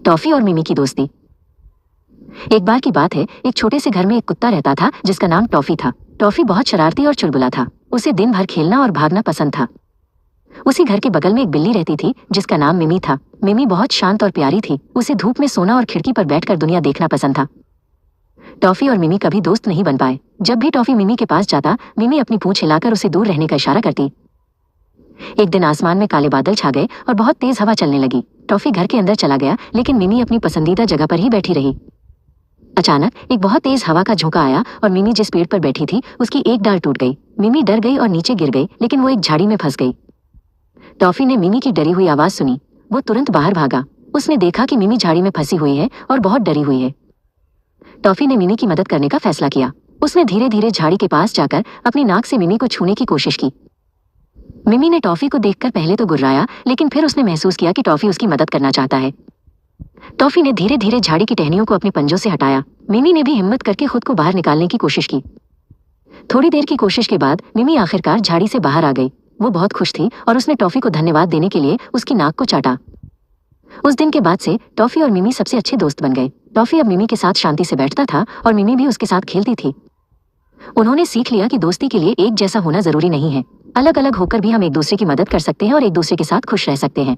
Toffee और मिमी की दोस्ती। एक बार की बात है, एक छोटे से घर में एक कुत्ता रहता था जिसका नाम टॉफी था। टॉफी बहुत शरारती और चुलबुला था। उसे दिन भर खेलना और भागना पसंद था। उसी घर के बगल में एक बिल्ली रहती थी जिसका नाम मिमी था। मिमी बहुत शांत और प्यारी थी। उसे धूप में सोना और खिड़की पर बैठकर दुनिया देखना पसंद था। टॉफी और मिमी कभी दोस्त नहीं बन पाए। जब भी टॉफी मिमी के पास जाता, मिमी अपनी पूंछ हिलाकर उसे दूर रहने का इशारा करती। एक दिन आसमान में काले बादल छा गए और बहुत तेज हवा चलने लगी। टॉफी घर के अंदर चला गया, लेकिन मिमी अपनी पसंदीदा जगह पर ही बैठी रही। अचानक एक बहुत तेज हवा का झोंका आया और मिमी जिस पेड़ पर बैठी थी उसकी एक डाल टूट गई। मिमी डर गई और नीचे गिर गई, लेकिन वो एक झाड़ी में फंस गई। टॉफी ने मिमी की डरी हुई आवाज सुनी। वो तुरंत बाहर भागा। उसने देखा कि मिमी झाड़ी में फंसी हुई है और बहुत डरी हुई है। टॉफी ने मिमी की मदद करने का फैसला किया। उसने धीरे धीरे झाड़ी के पास जाकर अपनी नाक से मिमी को छूने की कोशिश की। मिमी ने टॉफी को देखकर पहले तो गुर्राया, लेकिन फिर उसने महसूस किया कि टॉफी उसकी मदद करना चाहता है। टॉफी ने धीरे धीरे झाड़ी की टहनियों को अपने पंजों से हटाया। मिमी ने भी हिम्मत करके खुद को बाहर निकालने की कोशिश की। थोड़ी देर की कोशिश के बाद मिमी आखिरकार झाड़ी से बाहर आ गई। वो बहुत खुश थी और उसने टॉफी को धन्यवाद देने के लिए उसकी नाक को चाटा। उस दिन के बाद से टॉफी और मिमी सबसे अच्छे दोस्त बन गए। टॉफी अब मिमी के साथ शांति से बैठता था और मिमी भी उसके साथ खेलती थी। उन्होंने सीख लिया कि दोस्ती के लिए एक जैसा होना जरूरी नहीं है। अलग अलग होकर भी हम एक दूसरे की मदद कर सकते हैं और एक दूसरे के साथ खुश रह सकते हैं।